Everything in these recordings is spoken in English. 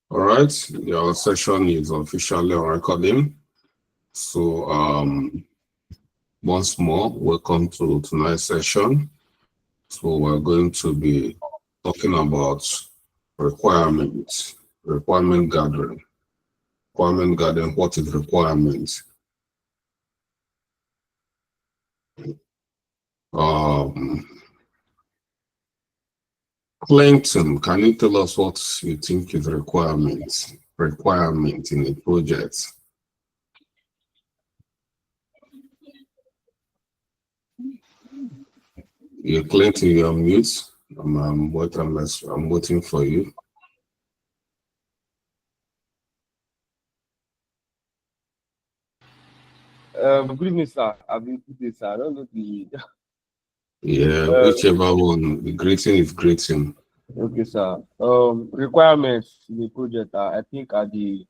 All right, your session is officially on recording. So, once more, welcome to tonight's session. So, we're going to be talking about requirements, requirement gathering. Requirement gathering, what is requirement? Clinton, can you tell us what you think is requirement in a project? You're Clinton, you're on mute. I'm waiting for you. Good evening, sir. I've been good, sir. I don't know the. Yeah, whichever one. The greeting is greeting. Okay, sir. Requirements in the project, I think, are the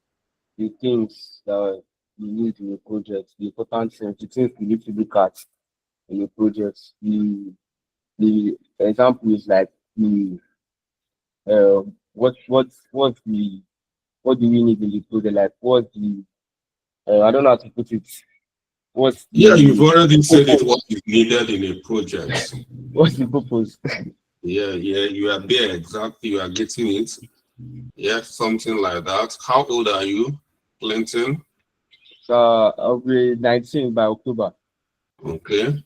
things that you need in a project, the important things, the things you need to look at in a project. The example is like the what's the what do we need in the project? Like what's the I don't know how to put it. What's Yeah, you've the already said it. purpose? What is needed in a project? What's the purpose? Yeah, you are there exactly. You are getting it. Yeah, something like that. How old are you, Clinton? So I'll be 19 by October. Okay.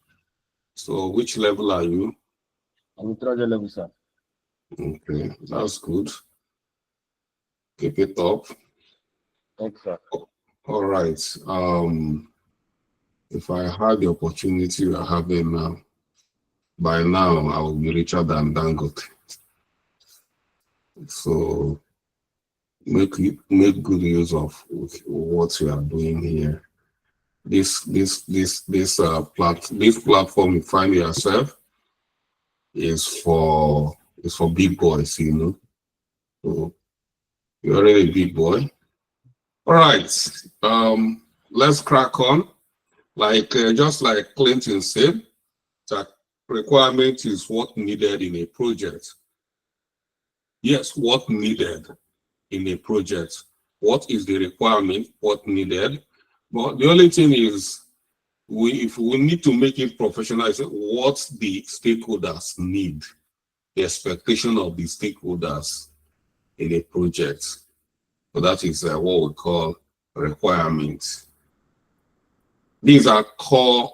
So, which level are you? I'm in 300 level, sir. Okay, that's good. Keep it up. Thanks, sir. All right. If I had the opportunity you're having now, by now I will be richer than Dangote. So make good use of what you are doing here. This platform you find yourself is for big boys, you know. So you're already a big boy. All right. Let's crack on. Just like Clinton said, that requirement is what needed in a project. Yes, what needed in a project. What is the requirement? What needed? But the only thing is, if we need to make it professional, is what the stakeholders need, the expectation of the stakeholders in a project. So that is what we call requirements. These are core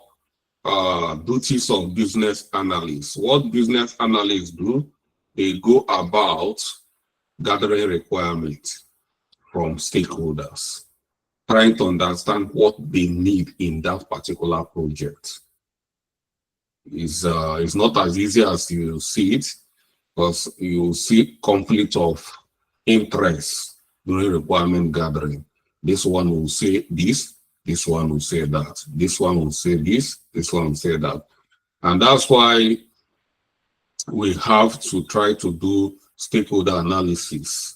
duties of business analysts. What business analysts do, they go about gathering requirements from stakeholders, trying to understand what they need in that particular project. It's not as easy as you see it, because you see conflict of interest during requirement gathering. This one will say this one will say that, this one will say this one will say that. And that's why we have to try to do stakeholder analysis.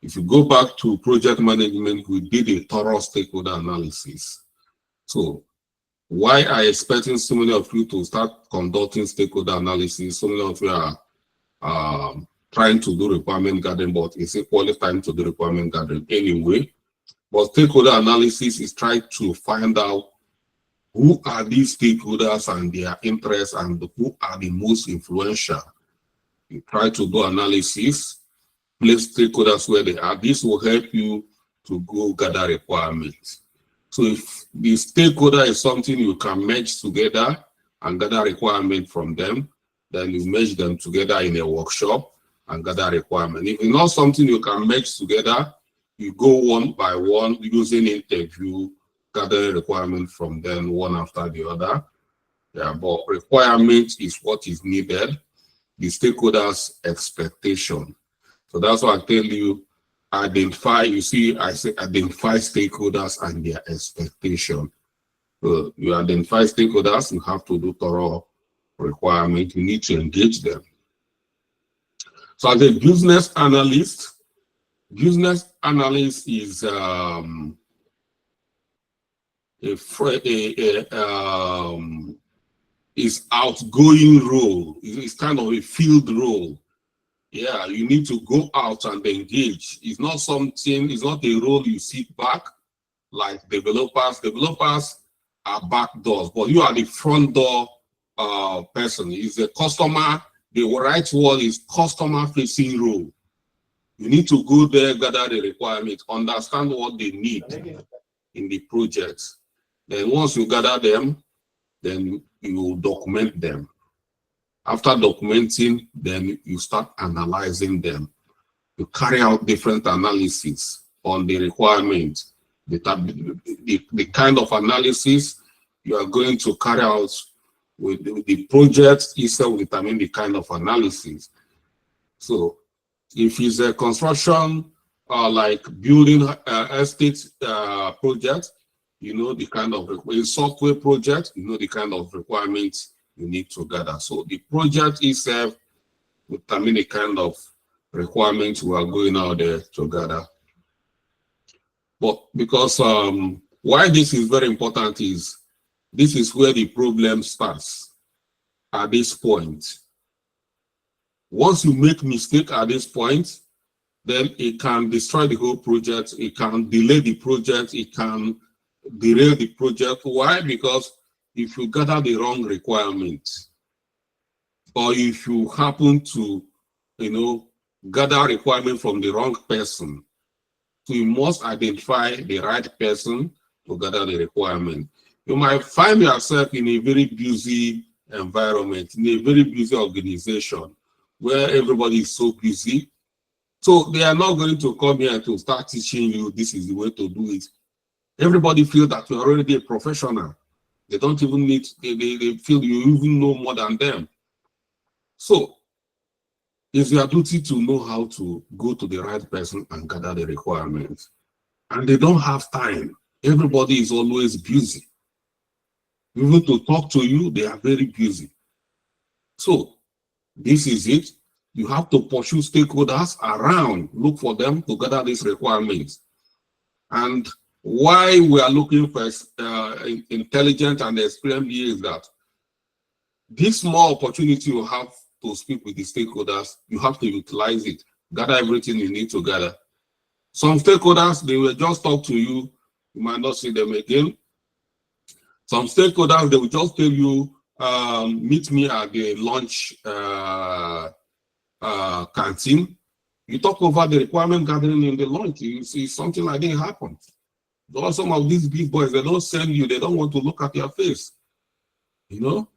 If you go back to project management, we did a thorough stakeholder analysis. So why are expecting so many of you to start conducting stakeholder analysis? So many of you are trying to do requirement gathering, but it's equally time to do requirement gathering anyway. But stakeholder analysis is trying to find out who are these stakeholders and their interests, and who are the most influential. You try to do analysis, place stakeholders where they are. This will help you to go gather requirements. So if the stakeholder is something you can merge together and gather requirement from them, then you merge them together in a workshop and gather requirement. If it's not something you can merge together, you go one by one using interview, gathering requirement from them one after the other. Yeah, but requirement is what is needed, the stakeholders' expectation. So that's why I tell you, identify, you see, I say identify stakeholders and their expectation. So you identify stakeholders, you have to do thorough requirement, you need to engage them. So as a business analyst is is outgoing role. It's kind of a field role. Yeah, you need to go out and engage. It's not something, it's not a role you sit back like developers. Developers are back doors, but you are the front door person. Is the customer, the right word is customer facing role. You need to go there, gather the requirements, understand what they need in the project. Then once you gather them, then you document them. After documenting, then you start analyzing them. You carry out different analysis on the requirement, the kind of analysis you are going to carry out with the project itself will determine the kind of analysis. So if it's a construction like building estate project, you know the kind of a software project, you know the kind of requirements you need to gather. So the project itself will determine the kind of requirements we are going out there to gather. But because why this is very important is this is where the problem starts at this point. Once you make mistake at this point, then it can destroy the whole project. It can delay the project. It can derail the project. Why? Because if you gather the wrong requirement, or if you happen to, you know, gather requirement from the wrong person, so you must identify the right person to gather the requirement. You might find yourself in a very busy environment, in a very busy organization, where everybody is so busy. So they are not going to come here to start teaching you this is the way to do it. Everybody feels that you're already a professional. They don't even need, they feel you even know more than them. So it's your duty to know how to go to the right person and gather the requirements. And they don't have time. Everybody is always busy. Even to talk to you, they are very busy. So this is it. You have to pursue stakeholders around, look for them to gather these requirements. And why we are looking for intelligent and experienced is that this small opportunity you have to speak with the stakeholders, you have to utilize it, gather everything you need to gather. Some stakeholders, they will just talk to you, you might not see them again. Some stakeholders, they will just tell you, meet me at the lunch canteen. You talk over the requirement gathering in the lunch, you see something like that happen. Some of these big boys, they don't send you, they don't want to look at your face, you know?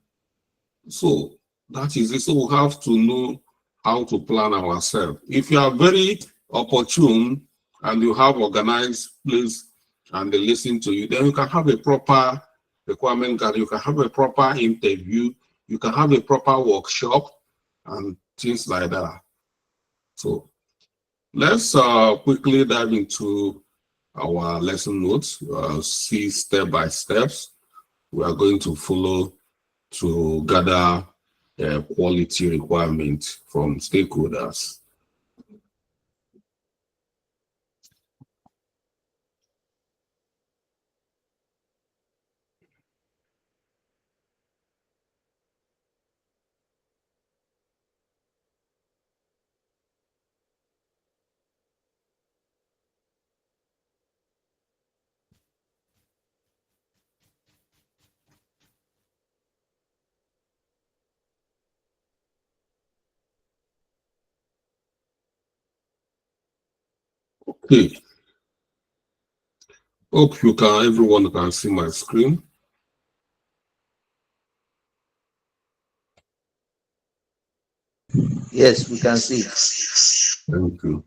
So that is it. So we have to know how to plan ourselves. If you are very opportune and you have organized place and they listen to you, then you can have a proper requirement gathering, you can have a proper interview, you can have a proper workshop and things like that. So let's quickly dive into our lesson notes, see step by steps we are going to follow to gather quality requirements from stakeholders. Okay. Hope everyone can see my screen. Yes, we can see. Thank you.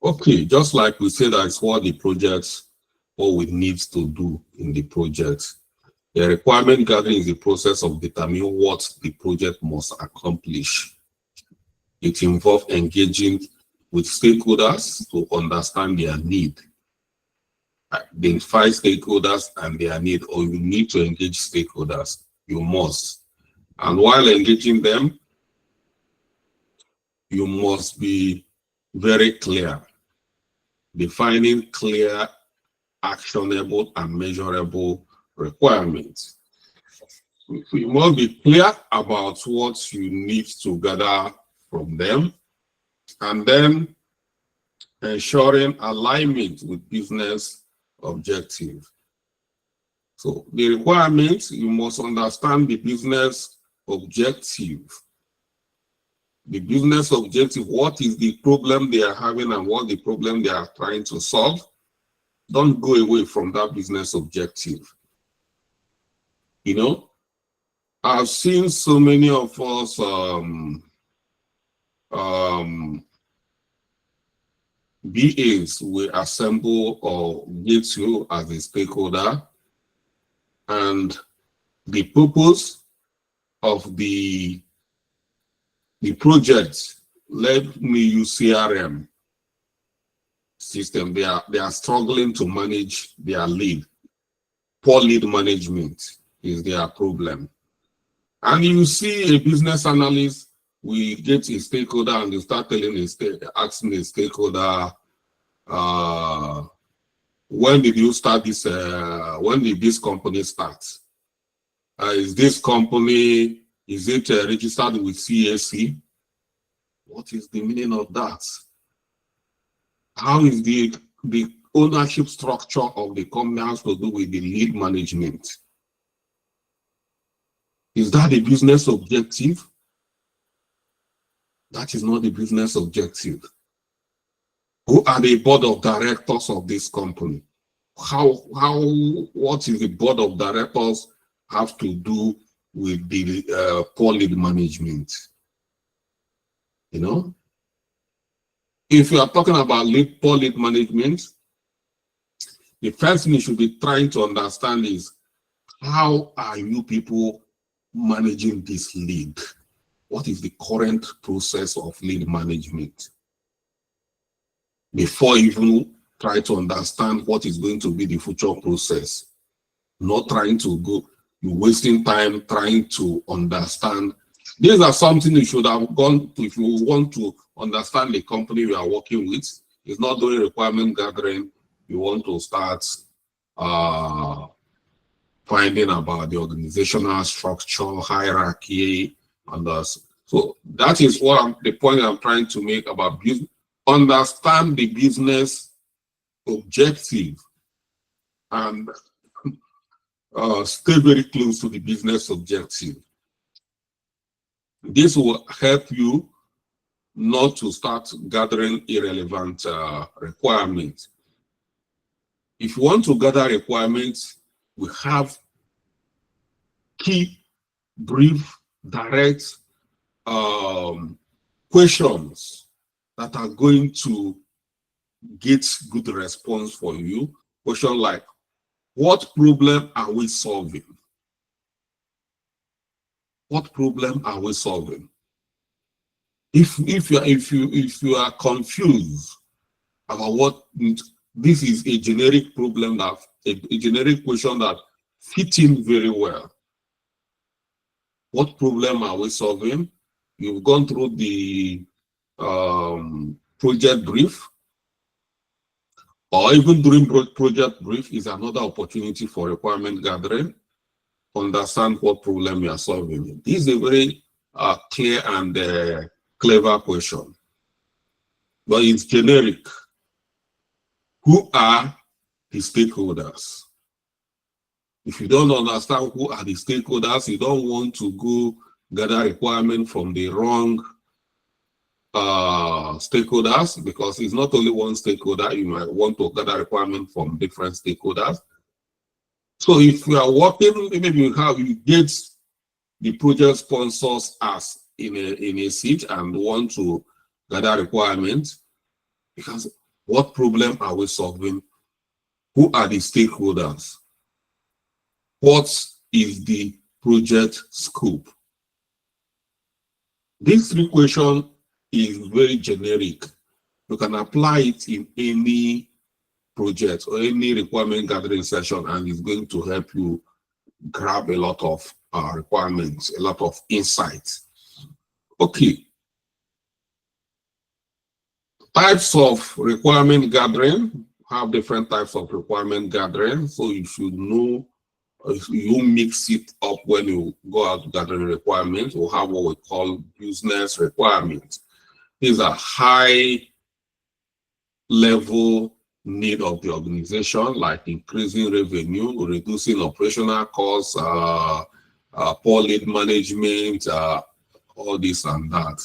Okay, just like we said, that's what the project, what we need to do in the project. The requirement gathering is the process of determining what the project must accomplish. It involves engaging with stakeholders to understand their need. Identify stakeholders and their need, or you need to engage stakeholders. You must. And while engaging them, you must be very clear, defining clear, actionable, and measurable requirements. You must be clear about what you need to gather from them, and then ensuring alignment with business objective. So the requirements, you must understand the business objective. The business objective, what is the problem they are having and what the problem they are trying to solve. Don't go away from that business objective. You know, I've seen so many of us BAs will assemble or get you as a stakeholder, and the purpose of the project, let me use CRM system. They are struggling to manage their lead. Poor lead management is their problem. And you see a business analyst, we get a stakeholder and they start asking a stakeholder, when did you start this? When did this company start? Is this company, is it registered with CAC? What is the meaning of that? How is the ownership structure of the company has to do with the lead management? Is that the business objective? That is not the business objective. Who are the board of directors of this company? What is the board of directors have to do with the poor lead management? You know, if you are talking about poor lead management, the first thing you should be trying to understand is, how are you people managing this lead? What is the current process of lead management? Before you even try to understand what is going to be the future process, not trying to go, you're wasting time trying to understand. These are something you should have gone to if you want to understand the company you are working with. It's not doing requirement gathering. You want to start finding about the organizational structure, hierarchy, and so that is what the point I'm trying to make about business. Understand the business objective and stay very close to the business objective. This will help you not to start gathering irrelevant requirements. If you want to gather requirements, we have key, brief, direct questions that are going to get good response for you. Question like, what problem are we solving? What problem are we solving? If you are confused about what this is, a generic problem, that a generic question that fits in very well. What problem are we solving? You've gone through the project brief, or even during project brief is another opportunity for requirement gathering. Understand what problem you are solving. This is a very clear and clever question, but it's generic. Who are the stakeholders? If you don't understand who are the stakeholders, you don't want to go gather requirement from the wrong stakeholders, because it's not only one stakeholder. You might want to gather requirement from different stakeholders. So if you are working, maybe you get the project sponsors as in a seat and want to gather requirements, because what problem are we solving? Who are the stakeholders? What is the project scope? This three questions is very generic. You can apply it in any project or any requirement gathering session, and it's going to help you grab a lot of requirements, a lot of insights. Okay. Types of requirement gathering. Have different types of requirement gathering, so you should know If you mix it up when you go out gathering requirements, we'll have what we call business requirements. These are high level need of the organization, like increasing revenue, reducing operational costs, poor lead management, all this and that.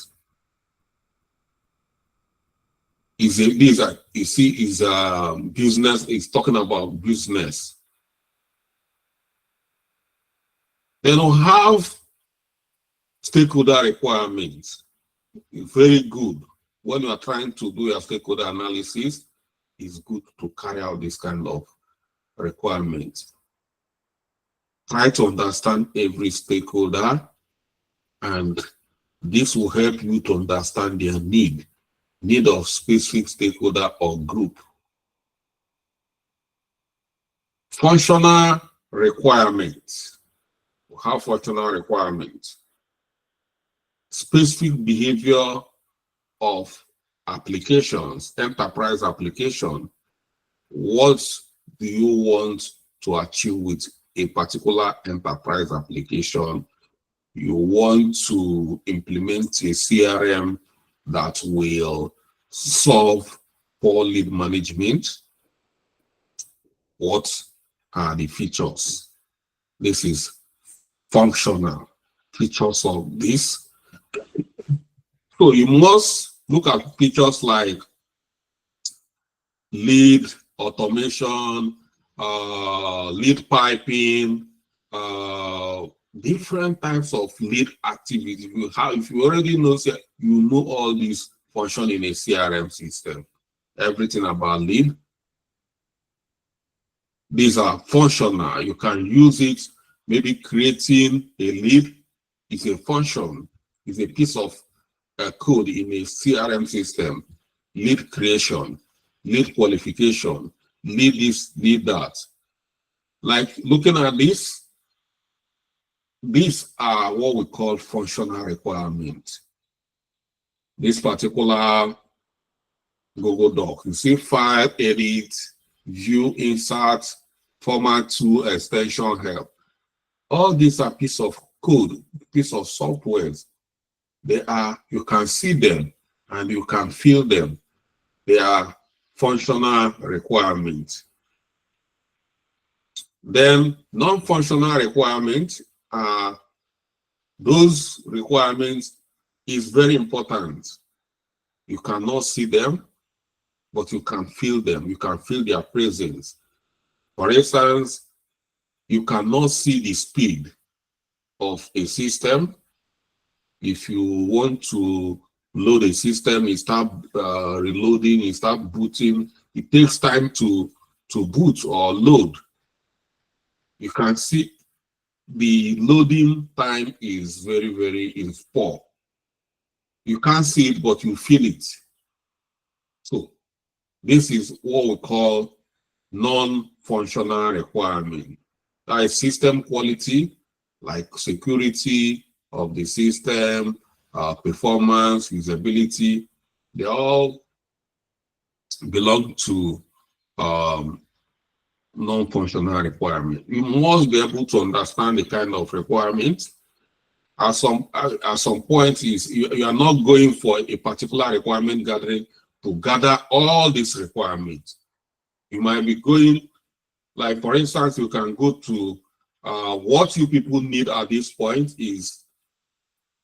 These are, you see, is business, is talking about business. Then we have stakeholder requirements. It's very good. When you are trying to do your stakeholder analysis, it's good to carry out this kind of requirements. Try to understand every stakeholder, and this will help you to understand their need of specific stakeholder or group. Functional requirements. We have functional requirements. Specific behavior of applications, enterprise application. What do you want to achieve with a particular enterprise application? You want to implement a CRM that will solve poor lead management. What are the features? This is functional features of this. So you must look at features like lead automation, lead piping, different types of lead activity. If you already know, you know all these function in a CRM system. Everything about lead. These are functional. You can use it. Maybe creating a lead is a function. It's a piece of code in a CRM system. Lead creation, lead qualification, lead this, lead that. Like looking at this, these are what we call functional requirements. This particular Google Doc, you see file, edit, view, insert, format to, extension, help. All these are pieces of code, piece of software. They are, you can see them and you can feel them. They are functional requirements. Then non-functional requirements are those requirements is very important. You cannot see them, but you can feel them. You can feel their presence. For instance, you cannot see the speed of a system. If you want to load a system, you start reloading, you start booting. It takes time to boot or load. You can see the loading time is very poor. You can't see it, but you feel it. So this is what we call non-functional requirement. That is system quality, like security of the system, performance, usability. They all belong to non-functional requirement. You must be able to understand the kind of requirements. At some point, you are not going for a particular requirement gathering to gather all these requirements. You might be going, like for instance, you can go to what you people need at this point is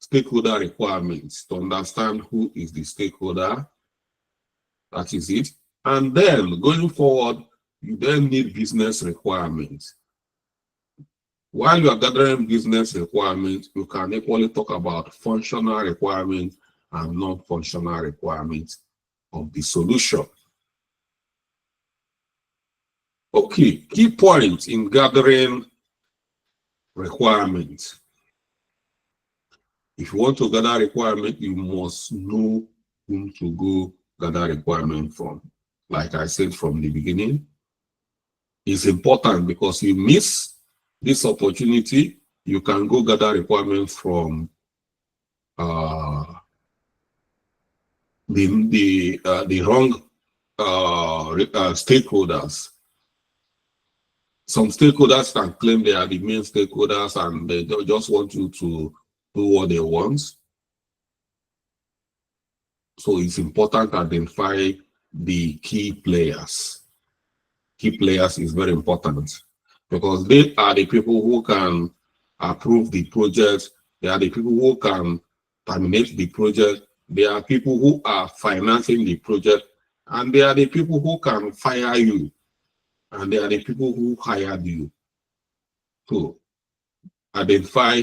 stakeholder requirements, to understand who is the stakeholder. That is it. And then going forward, you then need business requirements. While you are gathering business requirements, you can equally talk about functional requirements and non-functional requirements of the solution. Okay, key points in gathering requirements. If you want to gather requirement, you must know whom to go gather requirement from. Like I said from the beginning, it's important because you miss this opportunity, you can go gather requirements from the wrong stakeholders. Some stakeholders can claim they are the main stakeholders and they just want you to do what they want. So it's important to identify the key players. Key players is very important because they are the people who can approve the project. They are the people who can terminate the project. They are people who are financing the project. And they are the people who can fire you. And they are the people who hired you. So identify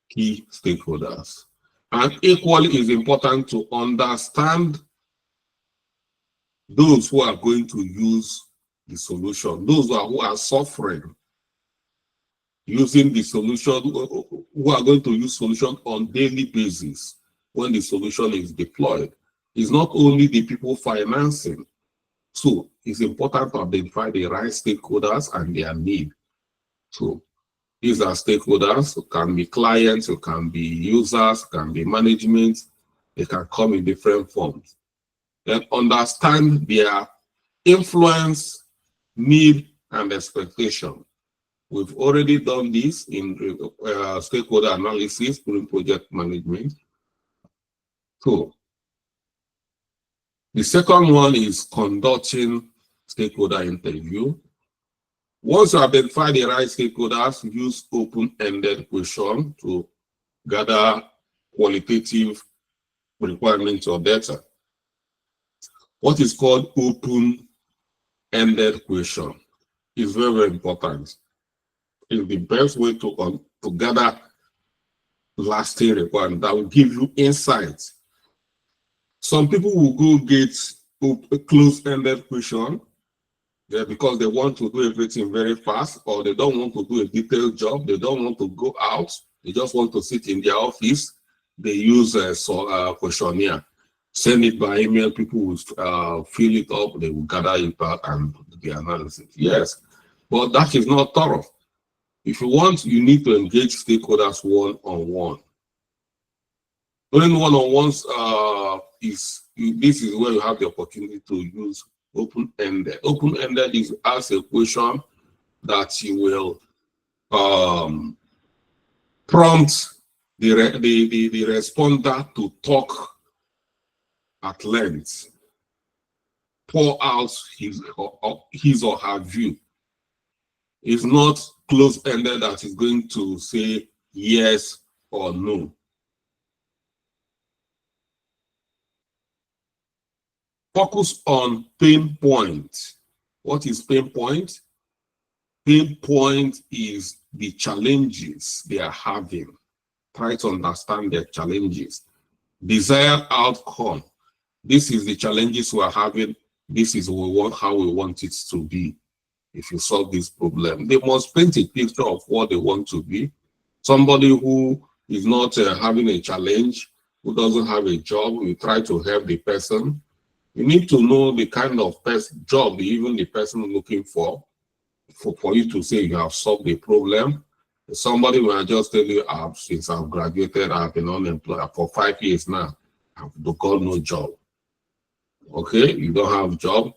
key stakeholders. And equally is important to understand those who are going to use the solution, those who are suffering using the solution, who are going to use solution on daily basis when the solution is deployed. It's not only the people financing. So it's important to identify the right stakeholders and their need. So these are stakeholders, it can be clients, it can be users, it can be management, they can come in different forms. Then understand their influence, need, and expectation. We've already done this in stakeholder analysis during project management. So the second one is conducting stakeholder interview. Once you identify the right stakeholders, use open-ended question to gather qualitative requirements or data. What is called open-ended question is very, very important. It's the best way to gather lasting requirements that will give you insights. Some people will go get a close-ended question because they want to do everything very fast, or they don't want to do a detailed job. They don't want to go out. They just want to sit in their office. They use a questionnaire. Send it by email. People will fill it up. They will gather it back and do the analysis. Yes, but that is not thorough. If you want, you need to engage stakeholders one-on-one. Doing one-on-ones this is where you have the opportunity to use open-ended. Open-ended is ask a question that you will prompt the responder to talk at length, pour out his or her view. It's not close-ended that is going to say yes or no. Focus on pain point. What is pain point? Pain point is the challenges they are having. Try to understand their challenges. Desired outcome. This is the challenges we are having. This is how we want it to be. If you solve this problem, they must paint a picture of what they want to be. Somebody who is not having a challenge, who doesn't have a job, we try to help the person. You need to know the kind of job even the person looking for you to say you have solved the problem. Somebody will just tell you, since I've graduated, I've been unemployed for 5 years now. I've got no job. Okay, you don't have a job,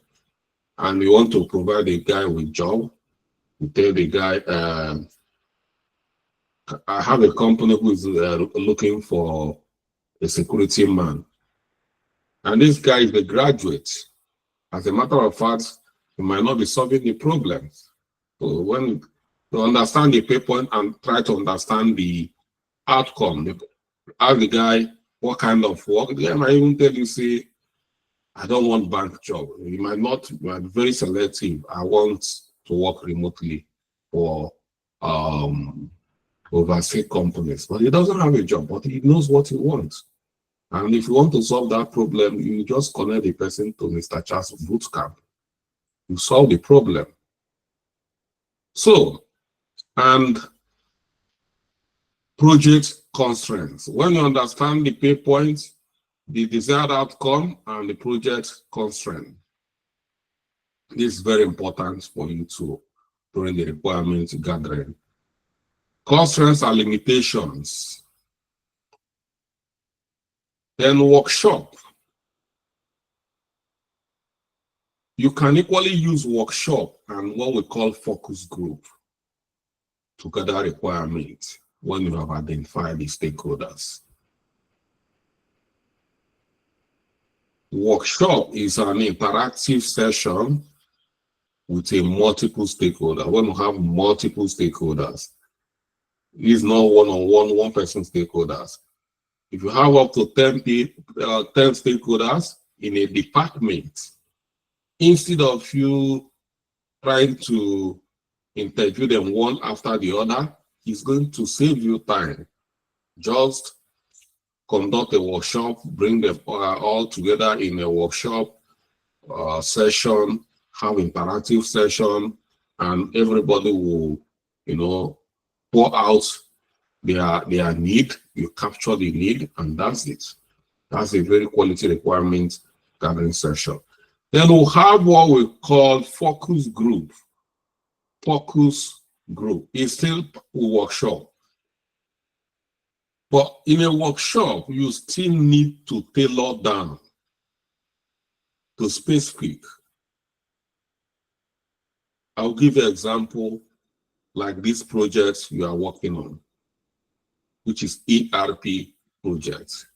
and you want to provide a guy with job. You tell the guy, I have a company who is looking for a security man. And this guy is a graduate. As a matter of fact, he might not be solving the problems. So when you understand the pain point and try to understand the outcome, ask the guy what kind of work. The guy might even tell you, say, I don't want bank job. You might not, you might be very selective. I want to work remotely for overseas companies. But he doesn't have a job, but he knows what he wants. And if you want to solve that problem, you just connect the person to Mr. Charles Bootcamp. You solve the problem. So, and project constraints. When you understand the pain points, the desired outcome, and the project constraint, this is very important for you to during the requirements gathering. Constraints are limitations. Then workshop. You can equally use workshop and what we call focus group to gather requirements when you have identified the stakeholders. Workshop is an interactive session with a multiple stakeholder. When you have multiple stakeholders, it's not one-on-one, one person stakeholders. If you have up to 10 stakeholders in a department, instead of you trying to interview them one after the other, it's going to save you time. Just conduct a workshop, bring them all together in a workshop session, have interactive session, and everybody will, pour out their need. You capture the need, and that's it. That's a very quality requirement gathering session. Then we'll have what we call focus group. Focus group is still a workshop. But in a workshop, you still need to tailor down to specific. I'll give you an example like this project you are working on, which is ERP project.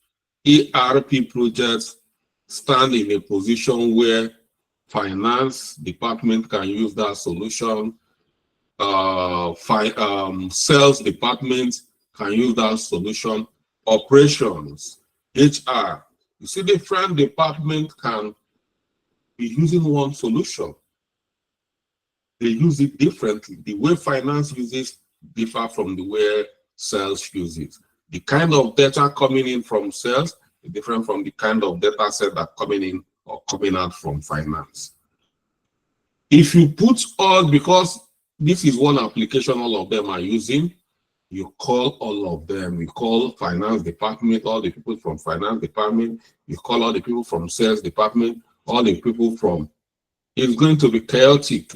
ERP projects stand in a position where finance department can use that solution, sales department can use that solution, operations, HR. You see, different department can be using one solution. They use it differently. The way finance uses differ from the way sales use it. The kind of data coming in from sales is different from the kind of data set that coming in or coming out from finance. If you put all, because this is one application all of them are using, you call all of them. You call finance department, all the people from finance department. You call all the people from sales department, all the people from, it's going to be chaotic,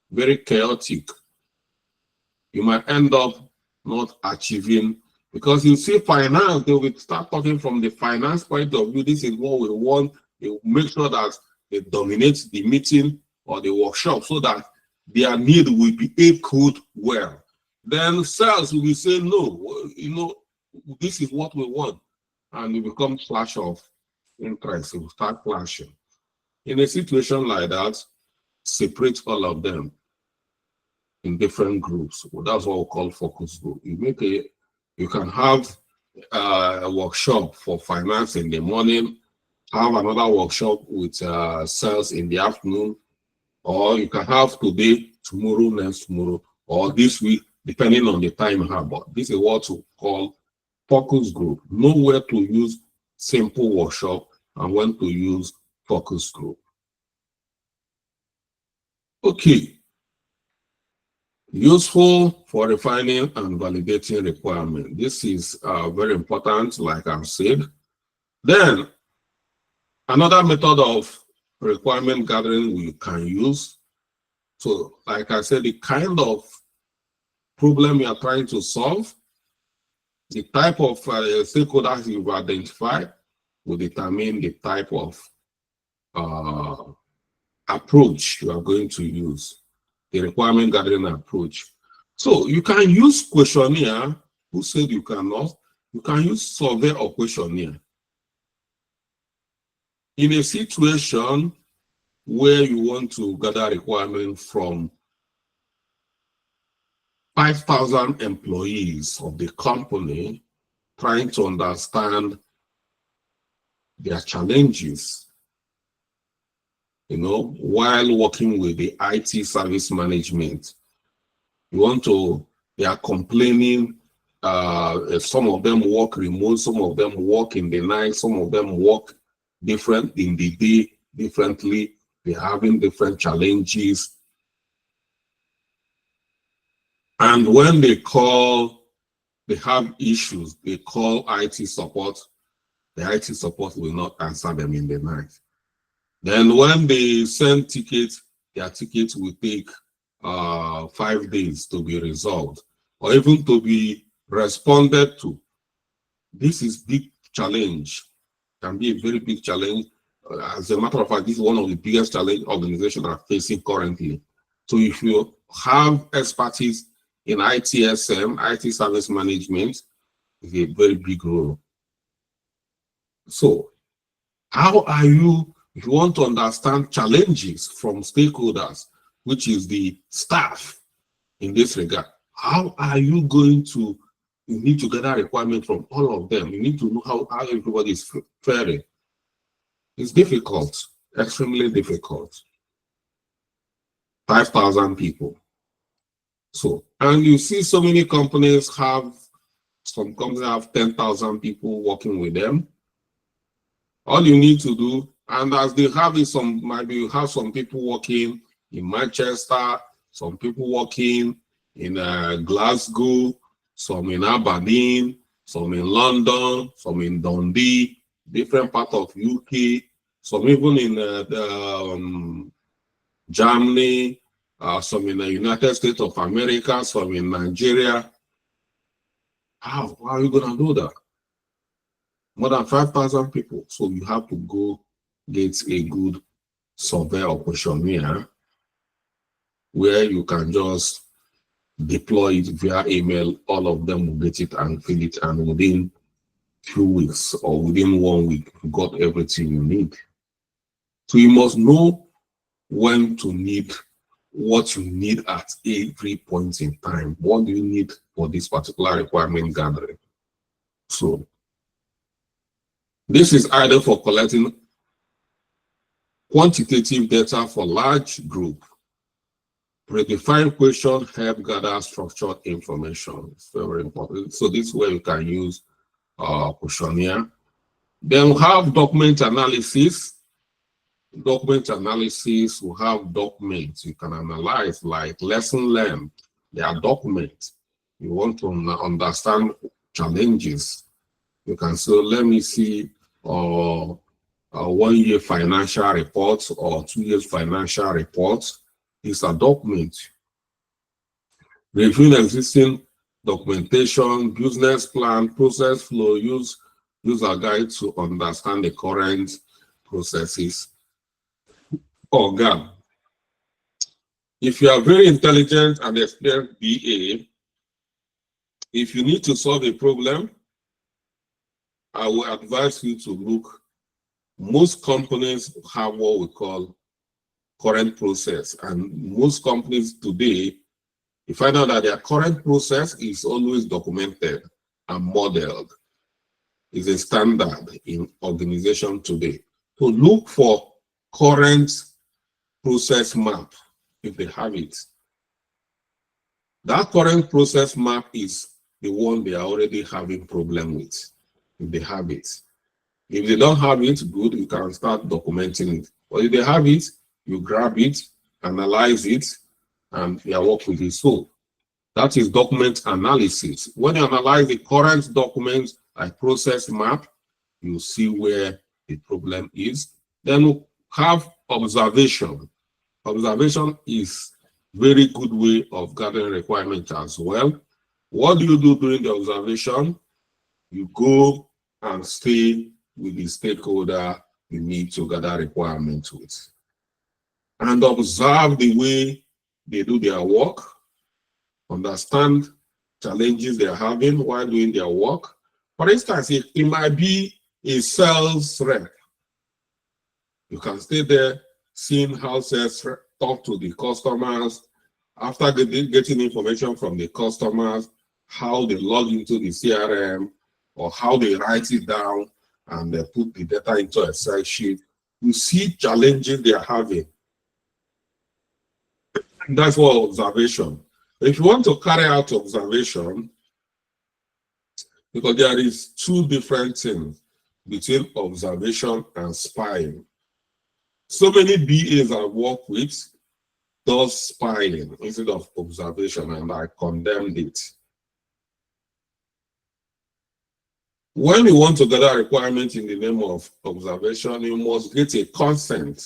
very chaotic. You might end up not achieving, because you see finance, they will start talking from the finance point of view. This is what we want. They will make sure that they dominate the meeting or the workshop so that their need will be echoed well. Then sales will say, no, this is what we want. And it becomes clash of interest. It will start clashing. In a situation like that, separate all of them in different groups. Well, that's what we call focus group. You can have a workshop for finance in the morning, have another workshop with sales in the afternoon, or you can have today, tomorrow, next tomorrow, or this week, depending on the time you have. But this is what we call focus group. Know where to use simple workshop and when to use focus group. Okay. Useful for refining and validating requirements. This is very important, like I've said. Then, another method of requirement gathering we can use. So, like I said, the kind of problem you are trying to solve, the type of stakeholders you've identified will determine the type of approach you are going to use. The requirement gathering approach. So you can use questionnaire. Who said you cannot? You can use survey or questionnaire. In a situation where you want to gather requirements from 5,000 employees of the company, trying to understand their challenges, while working with the IT service management. They are complaining, some of them work remote, some of them work in the night, some of them work different in the day, differently. They're having different challenges. And when they have issues, they call IT support. The IT support will not answer them in the night. Then when they send tickets, their tickets will take 5 days to be resolved or even to be responded to. This is big challenge, can be a very big challenge As a matter of fact, this is one of the biggest challenge organizations are facing currently. So if you have expertise in ITSM, IT service management, is a very big role. So how are you, if you want to understand challenges from stakeholders, which is the staff in this regard, how are you going to, you need to gather requirements from all of them. You need to know how everybody is faring. It's difficult, extremely difficult. 5,000 people. So, and you see so many companies have, some companies have 10,000 people working with them. All you need to do, and as they have it, some, maybe you have some people working in Manchester, some people working in Glasgow, some in Aberdeen, some in London, some in Dundee, different part of UK, some even in Germany, some in the United States of America, some in Nigeria. How are you going to do that? More than 5,000 people. So you have to go get a good survey or questionnaire where you can just deploy it via email. All of them will get it and fill it, and within 2 weeks or within 1 week, you got everything you need. So you must know when to need what you need at every point in time. What do you need for this particular requirement gathering? So this is either for collecting quantitative data for large group, predefined question, help gather structured information. It's very important. So this is where you can use questionnaire. Then we have document analysis. Document analysis will have documents you can analyze, like lesson learned. They are documents. You want to understand challenges. You can say, let me see a 1 year financial reports or 2 years financial reports. These are documents. Reviewing existing documentation, business plan, process flow, use user guide to understand the current processes. Organ. If you are very intelligent and experienced BA, if you need to solve a problem, I will advise you to look. Most companies have what we call current process, and most companies today, you find out that their current process is always documented and modeled. It's a standard in organization today. So look for current process map if they have it. That current process map is the one they are already having problem with, if they have it. If they don't have it, good, you can start documenting it. But if they have it, you grab it, analyze it, and you work with it. So that is document analysis. When you analyze the current documents like process map, you see where the problem is. Then we have observation. Observation is very good way of gathering requirements as well. What do you do during the observation? You go and stay with the stakeholder you need to gather requirements with, and observe the way they do their work, understand challenges they're having while doing their work. For instance, it might be a sales rep. You can stay there, seeing how sales rep talk to the customers, after getting information from the customers, how they log into the CRM, or how they write it down and they put the data into a Excel sheet. You see challenges they are having. That's what observation. If you want to carry out observation, because there is two different things between observation and spying. So many BAs I work with does spying instead of observation, and I condemned it. When you want to gather requirements in the name of observation, you must get a consent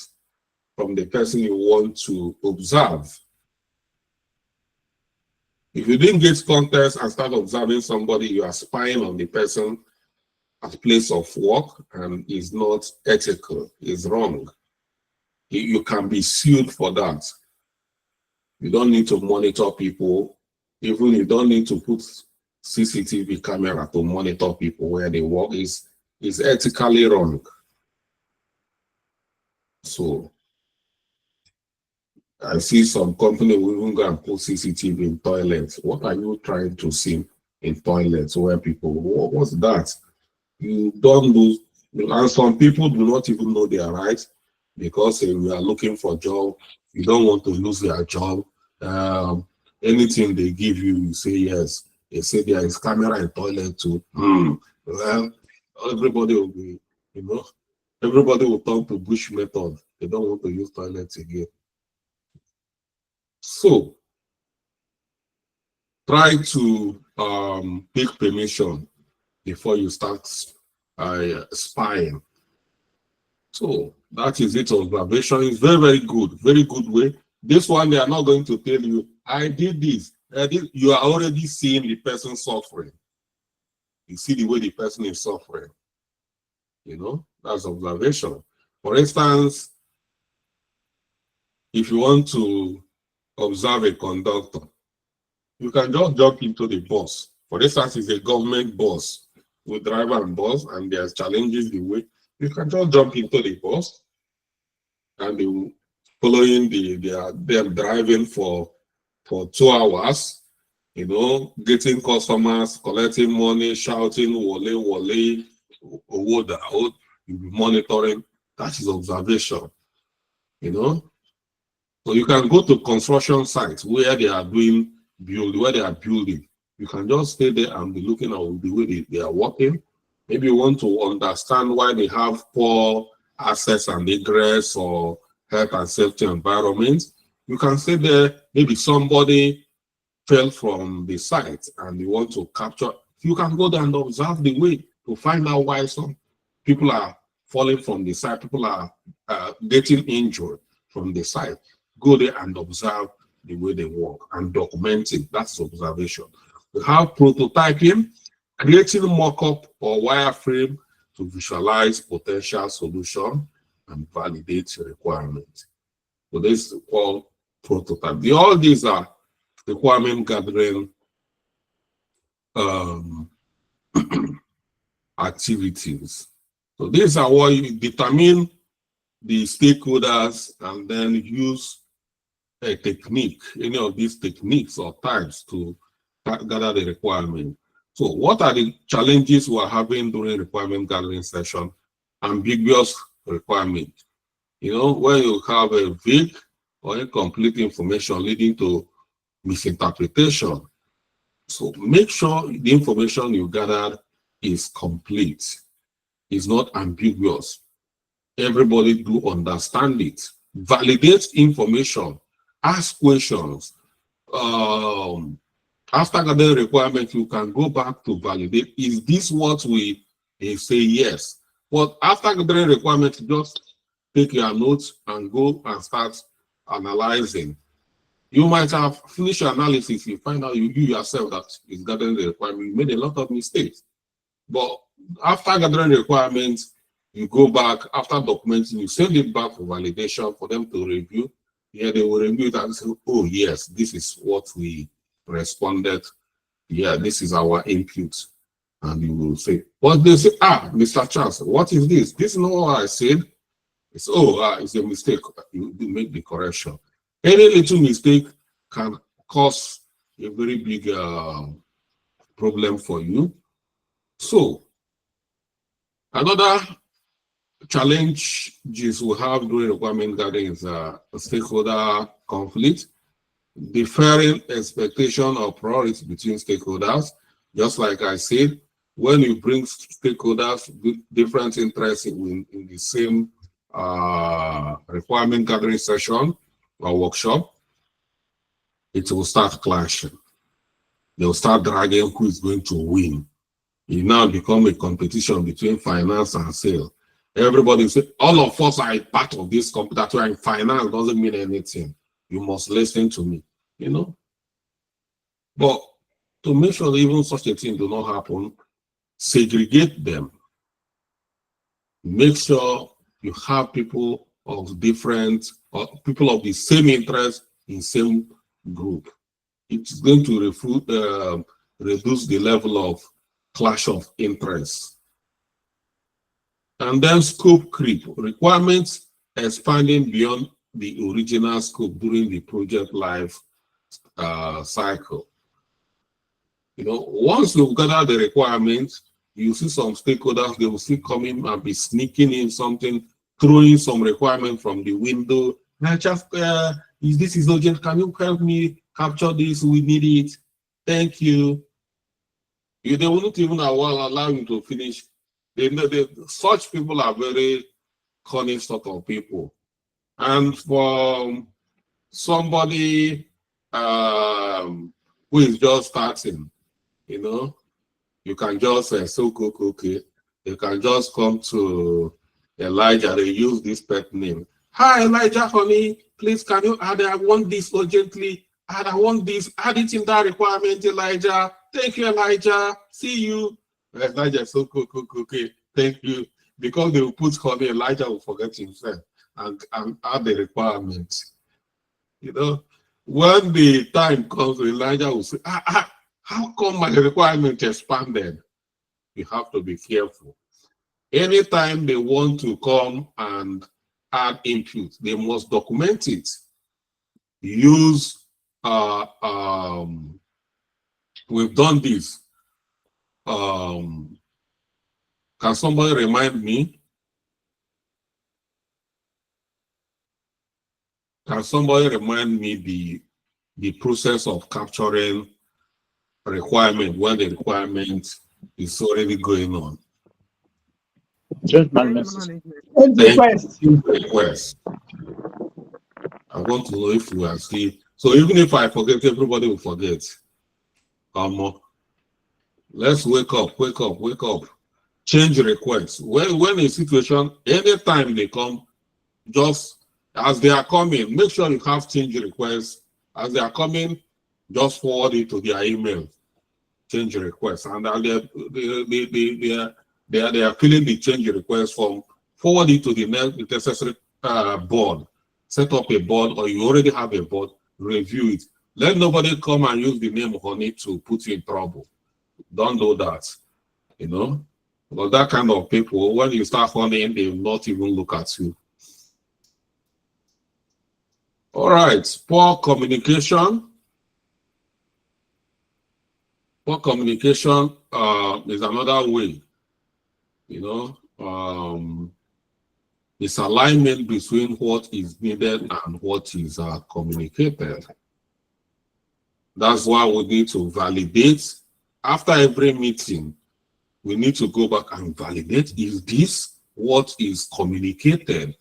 from the person you want to observe. If you didn't get consent and start observing somebody, you are spying on the person, at place of work and is not ethical, is wrong, you can be sued for that. You don't need to monitor people. Even you don't need to put CCTV camera to monitor people where they work. Is ethically wrong. So I see some company will even go and put CCTV in toilets. What are you trying to see in toilets where people, what's that? You don't do, and some people do not even know their rights because we are looking for job. You don't want to lose their job. Anything they give you, you say yes. They say there is camera in toilet too. Well, everybody will be, everybody will turn to bush method. They don't want to use toilets again. So try to take permission before you start spying. So that is it. Observation is very good way. This one, they are not going to tell you, I did this. You are already seeing the person suffering. You see the way the person is suffering. That's observation. For instance, if you want to observe a conductor, you can just jump into the bus. For instance, it's a government bus with driver and bus, and there's challenges the way. You can just jump into the bus and they following them driving for 2 hours, getting customers, collecting money, shouting, wole, owoda, you'll be monitoring. That is observation, So you can go to construction sites where they are building. You can just stay there and be looking at the way they are working. Maybe you want to understand why they have poor access and egress or health and safety environment. You can stay there. Maybe somebody fell from the site and you want to capture. You can go there and observe the way to find out why some people are falling from the site. People are getting injured from the site. Go there and observe the way they work and document it. That's observation. We have prototyping, creating mock-up or wireframe to visualize potential solution and validate requirements. So this is called prototype. All these are requirement gathering activities. So these are what you determine the stakeholders and then use a technique, any of these techniques or types to gather the requirement. So what are the challenges we are having during requirement gathering session? Ambiguous requirement. When you have a vague or incomplete information leading to misinterpretation. So make sure the information you gathered is complete, is not ambiguous. Everybody do understand it. Validate information. Ask questions. After gathering requirement, you can go back to validate. Is this what we say? Yes. But after gathering requirement, just take your notes and go and start analyzing. You might have finished your analysis. You find out you yourself that is gathering the requirement. You made a lot of mistakes. But after gathering the requirements, you go back after documenting, you send it back for validation for them to review. Yeah, they will review it and say, oh, yes, this is what we responded. Yeah, this is our input. And you will say, what they say, Mr. Charles, what is this? This is not what I said. It's, it's a mistake. You make the correction. Any little mistake can cause a very big problem for you. So, another challenge we have during requirement gathering is stakeholder conflict, differing expectation or priorities between stakeholders. Just like I said, when you bring stakeholders with different interests in the same requirement gathering session or workshop, it will start clashing. They'll start dragging who is going to win. It now become a competition between finance and sales. Everybody say, all of us are a part of this company. That's why finance doesn't mean anything. You must listen to me, But to make sure that even such a thing do not happen, segregate them. Make sure you have people of different, or people of the same interest in same group. It's going to reduce the level of clash of interest. And then scope creep, requirements expanding beyond the original scope during the project life cycle. Once you've gathered the requirements, you see some stakeholders, they will still come in and be sneaking in something, throwing some requirement from the window. This is urgent. Can you help me capture this? We need it. Thank you. They wouldn't even allow you to finish. Such people are very cunning sort of people. And for somebody who is just starting, you can just say, okay. You can just come to Elijah. They use this pet name. Hi, Elijah, honey. Please, can you add? I want this urgently. And I want this. Add it in that requirement, Elijah. Thank you, Elijah. See you. Elijah, okay. Thank you. Because they will put honey, Elijah will forget himself and add the requirements. When the time comes, Elijah will say, how come my requirement expanded? You have to be careful. Anytime they want to come and add input, they must document it. Use, we've done this. Can somebody remind me? Can somebody remind me the process of capturing requirement when the requirement is already going on? Change management. Request. I want to know if we are still. So even if I forget, everybody will forget. Let's wake up. Change requests. When a situation, anytime they come, just as they are coming, make sure you have change requests. As they are coming, just forward it to their email. Change requests, and they are filling the change request form. Forward it to the necessary board. Set up a board, or you already have a board. Review it. Let nobody come and use the name honey to put you in trouble. Don't do that. Because that kind of people, when you start honeying, they will not even look at you. All right, poor communication. Poor communication is another way. Misalignment between what is needed and what is communicated. That's why we need to validate. After every meeting, we need to go back and validate, is this what is communicated?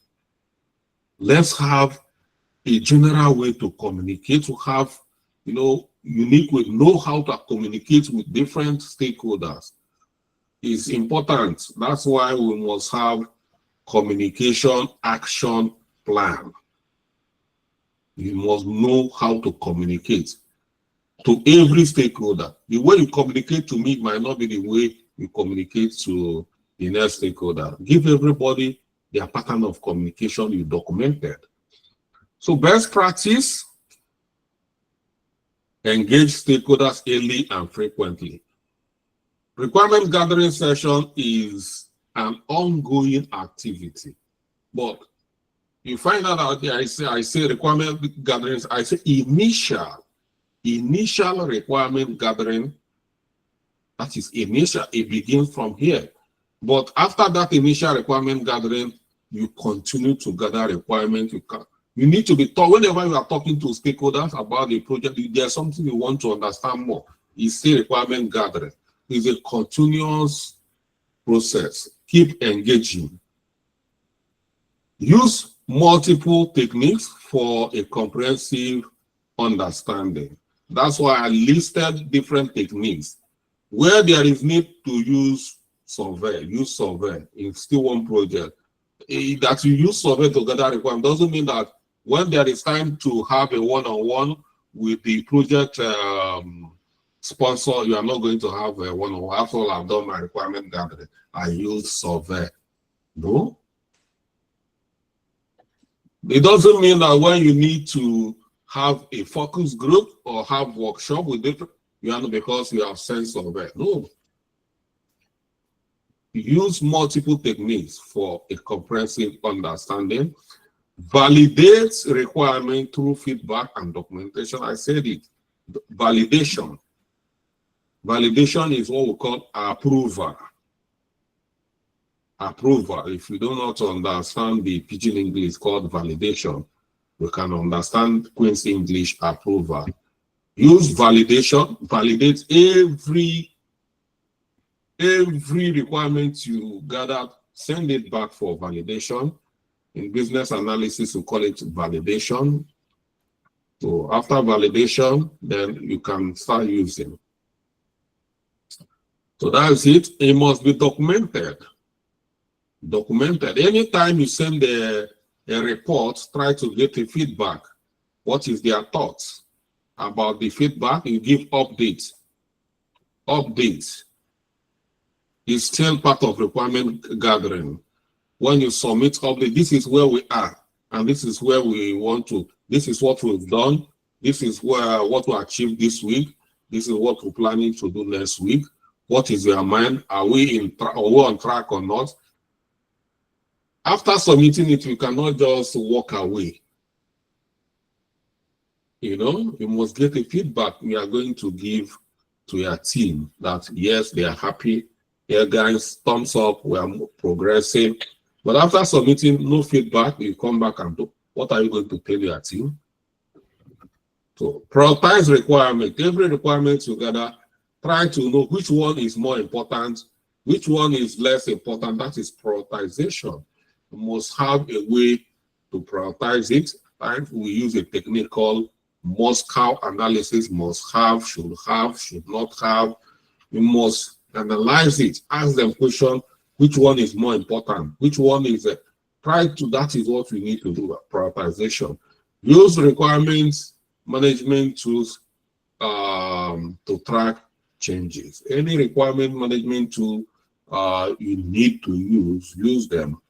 Let's have a general way to communicate, to have, unique way, know how to communicate with different stakeholders. It's important. That's why we must have communication action plan. You must know how to communicate to every stakeholder. The way you communicate to me might not be the way you communicate to the next stakeholder. Give everybody their pattern of communication you documented. So best practice, engage stakeholders early and frequently. Requirement gathering session is an ongoing activity, but you find out there, I say requirement gatherings, I say initial requirement gathering. That is initial, it begins from here. But after that initial requirement gathering, you continue to gather requirements. You need to be taught, whenever you are talking to stakeholders about the project, there's something you want to understand more. It's still requirement gathering. It's a continuous process. Keep engaging. Use multiple techniques for a comprehensive understanding. That's why I listed different techniques. Where there is need to use survey in still one project. That you use survey to gather requirements doesn't mean that when there is time to have a one-on-one with the project sponsor, you are not going to have a one-on-one. After all, I've done my requirement gathering. I use survey. No. It doesn't mean that when you need to have a focus group or have workshop with it, you have because you have sense of it. No. Use multiple techniques for a comprehensive understanding. Validate requirement through feedback and documentation. I said it. Validation. Validation is what we call approval. Approval. If you do not understand the pidgin English called validation, you can understand Queen's English approval. Use validation. Validate every requirement you gather. Send it back for validation. In business analysis, we call it validation. So after validation, then you can start using. So that's it. It must be documented. Documented. Anytime you send a report, try to get a feedback. What is their thoughts about the feedback? You give updates. Updates is still part of requirement gathering. When you submit update, this is where we are, and this is where we want to. This is what we've done. This is what we achieved this week. This is what we're planning to do next week. What is your mind? Are we on track or not? After submitting it, you cannot just walk away. You know, you must get a feedback you are going to give to your team that yes, they are happy. Yeah, guys, thumbs up, we are progressing. But after submitting no feedback, you come back and do what are you going to tell your team? So prioritize requirement. Every requirement together, try to know which one is more important, which one is less important. That is prioritization. You must have a way to prioritize it. And we use a technique called Moscow analysis. Must have, should not have. You must analyze it, ask them question, which one is more important, which one is that is what we need to do, prioritization. Use requirements management tools to track changes. Any requirement management tool you need to use them.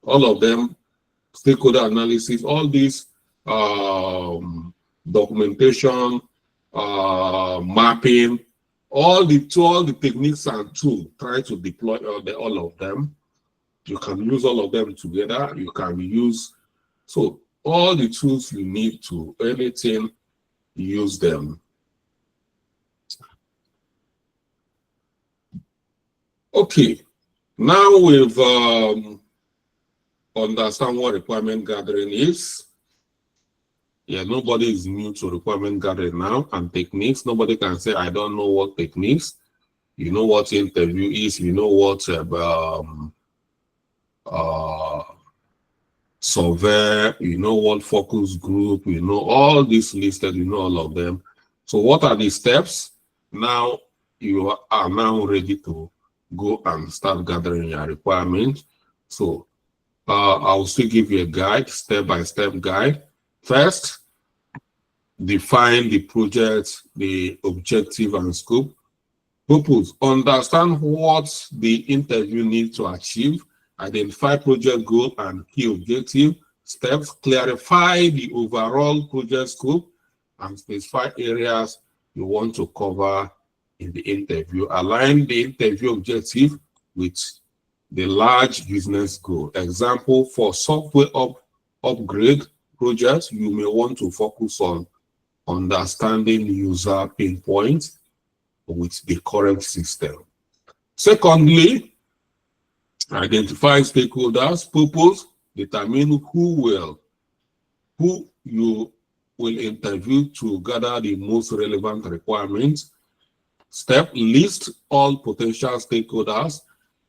All of them, stakeholder analysis, all these documentation, mapping, all the techniques and tools, try to deploy all of them. You can use all of them together. You can use, so all the tools you need to anything, use them. Okay, now we've understand what requirement gathering is. Yeah, nobody is new to requirement gathering now and techniques. Nobody can say, I don't know what techniques. You know what interview is, you know what survey, you know what focus group, you know all these listed, you know all of them. So what are the steps? Now you are now ready to go and start gathering your requirements. So I will still give you a guide, step-by-step guide. First, define the project, the objective and scope. Purpose, understand what the interview needs to achieve. Identify project goal and key objective. Steps, clarify the overall project scope and specify areas you want to cover in the interview. Align the interview objective with the large business goal. Example, for software upgrade projects, you may want to focus on understanding user pain points with the current system. Secondly, identify stakeholders. Purpose, determine who you will interview to gather the most relevant requirements. Step, list all potential stakeholders,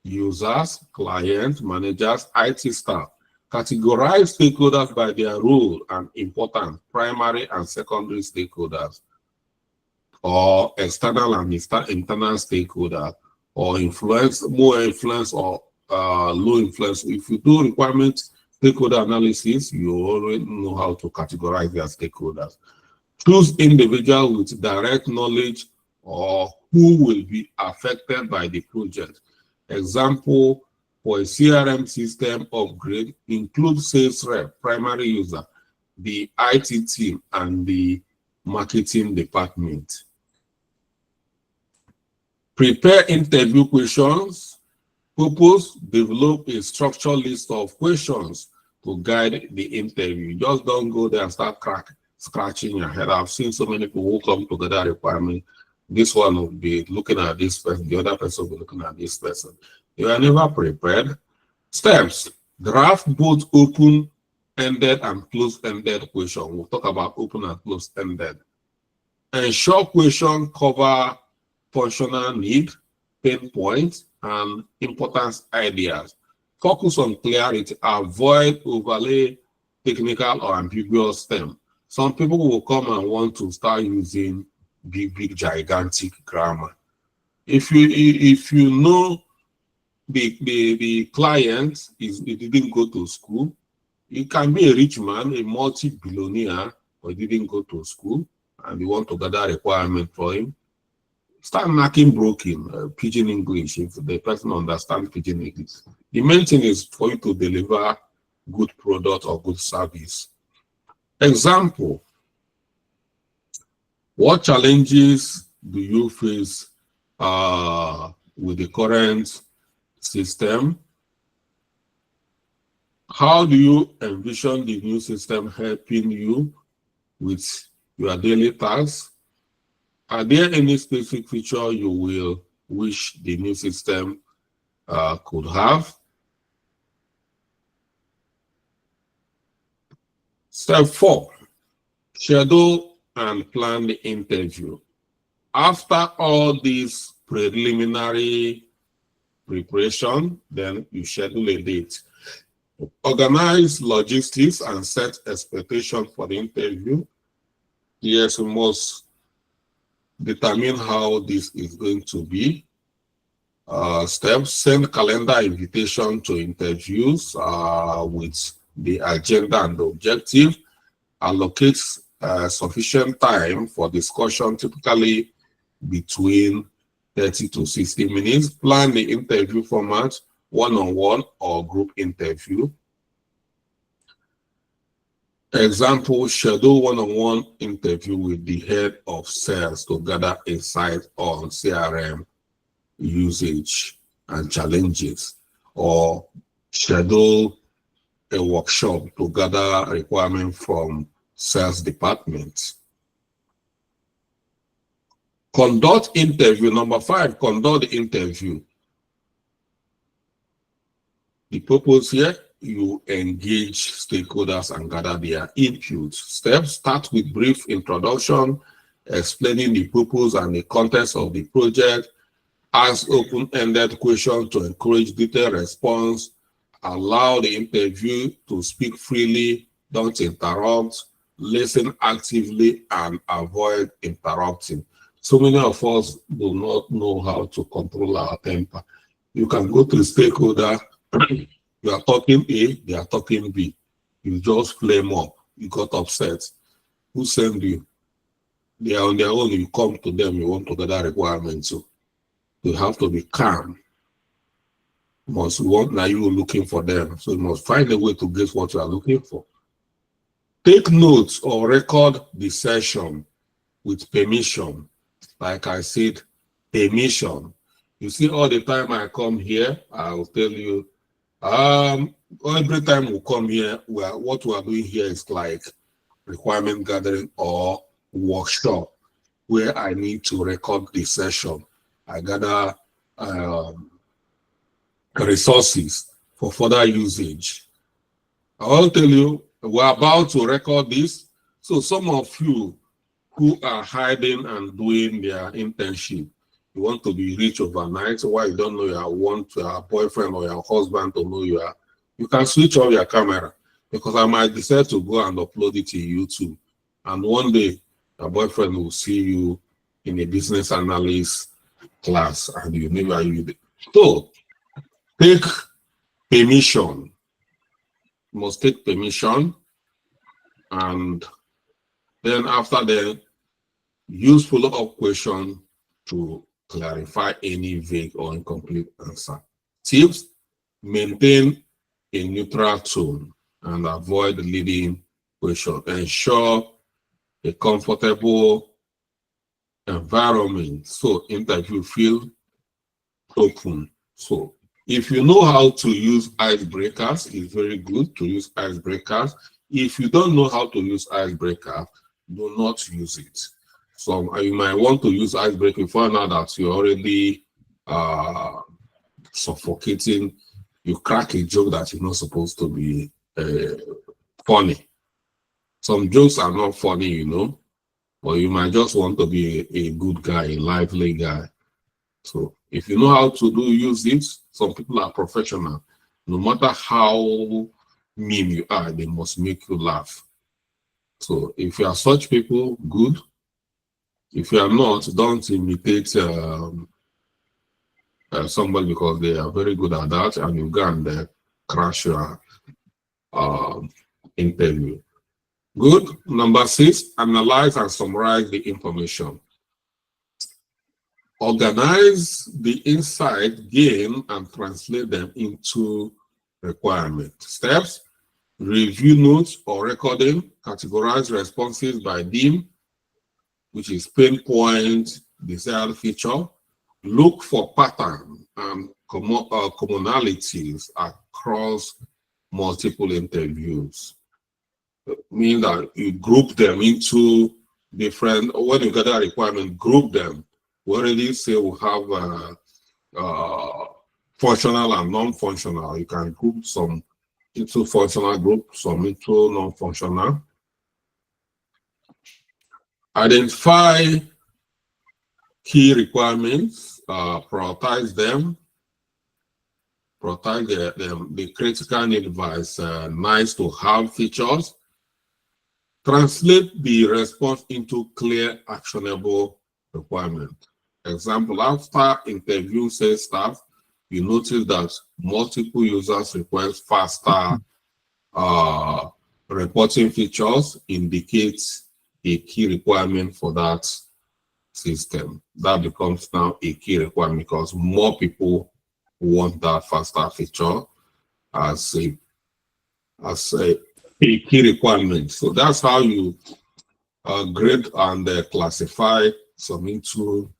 users, clients, managers, IT staff. Categorize stakeholders by their role and importance, primary and secondary stakeholders, or external and internal stakeholders, or more influence or low influence. If you do requirement stakeholder analysis, you already know how to categorize their stakeholders. Choose individuals with direct knowledge or who will be affected by the project. Example, for a CRM system upgrade include sales rep, primary user, the IT team, and the marketing department. Prepare interview questions. Purpose, develop a structured list of questions to guide the interview. Just don't go there and start scratching your head. I've seen so many people who come together requirement. This one will be looking at this person, the other person will be looking at this person. You are never prepared. Steps, draft both open-ended and closed-ended questions. We'll talk about open and closed-ended. Ensure question cover functional need, pain points, and importance ideas. Focus on clarity. Avoid overlay technical or ambiguous terms. Some people will come and want to start using big, gigantic grammar. If you know the client he didn't go to school, he can be a rich man, a multi-billionaire, but he didn't go to school, and you want to gather requirement for him. Start knocking broken pidgin English if the person understands pidgin English. The main thing is for you to deliver good product or good service. Example, what challenges do you face with the current system? How do you envision the new system helping you with your daily tasks? Are there any specific feature you will wish the new system could have? Step 4, schedule and plan the interview. After all this preliminary preparation, then you schedule a date. Organize logistics and set expectations for the interview. Yes, we must determine how this is going to be. Steps, send calendar invitation to interviews with the agenda and the objective. Allocate sufficient time for discussion, typically between 30 to 60 minutes. Plan the interview format, one-on-one or group interview. Example, schedule one-on-one interview with the head of sales to gather insight on CRM usage and challenges, or schedule a workshop to gather requirement from sales department. Conduct interview. Number 5, conduct the interview. The purpose here, you engage stakeholders and gather their input. Steps, start with brief introduction, explaining the purpose and the context of the project. Ask open-ended questions to encourage detailed response. Allow the interview to speak freely, don't interrupt. Listen actively and avoid interrupting. So many of us do not know how to control our temper. You can go to the stakeholder, you are talking A, they are talking B. You just flame up. You got upset. Who sent you? They are on their own. You come to them, you want to gather requirements. So you have to be calm. You must want now you looking for them. So you must find a way to get what you are looking for. Take notes or record the session with permission. Like I said, permission. You see, all the time I come here, I will tell you, every time we come here, what we are doing here is like requirement gathering or workshop where I need to record the session. I gather resources for further usage. I will tell you, we're about to record this. So some of you who are hiding and doing their internship, you want to be rich overnight, so why you don't know you want your boyfriend or your husband to know you can switch off your camera, because I might decide to go and upload it to YouTube. And one day, your boyfriend will see you in a business analyst class and you never use it. So, take permission. You must take permission, and then after that, use follow-up question to clarify any vague or incomplete answer. Tips, Maintain a neutral tone and avoid leading question. Ensure a comfortable environment so interview feel open. So if you know how to use icebreakers, it's very good to use icebreakers. If you don't know how to use icebreaker, do not use it. So you might want to use icebreaker if you find out that you're already suffocating. You crack a joke that you're not supposed to be funny. Some jokes are not funny, you know, but you might just want to be a good guy, a lively guy. So if you know how to use it, some people are professional. No matter how mean you are, they must make you laugh. So if you are such people, good. If you are not, don't imitate somebody because they are very good at that, and you go and crash your interview. Good. Number 6, analyze and summarize the information. Organize the insight gained and translate them into requirement. Steps: review notes or recording, categorize responses by theme, which is pinpoint desired feature, look for pattern and commonalities across multiple interviews. Mean that you group them into different, when you get a requirement, group them. We already say we have functional and non-functional. You can group some into functional group, some into non-functional. Identify key requirements, prioritize them, prioritize the critical need by nice to have features. Translate the response into clear, actionable requirement. Example, after interview sales staff, you notice that multiple users request faster reporting features, indicates a key requirement for that system. That becomes now a key requirement because more people want that faster feature as a key requirement. So that's how you grade and classify some into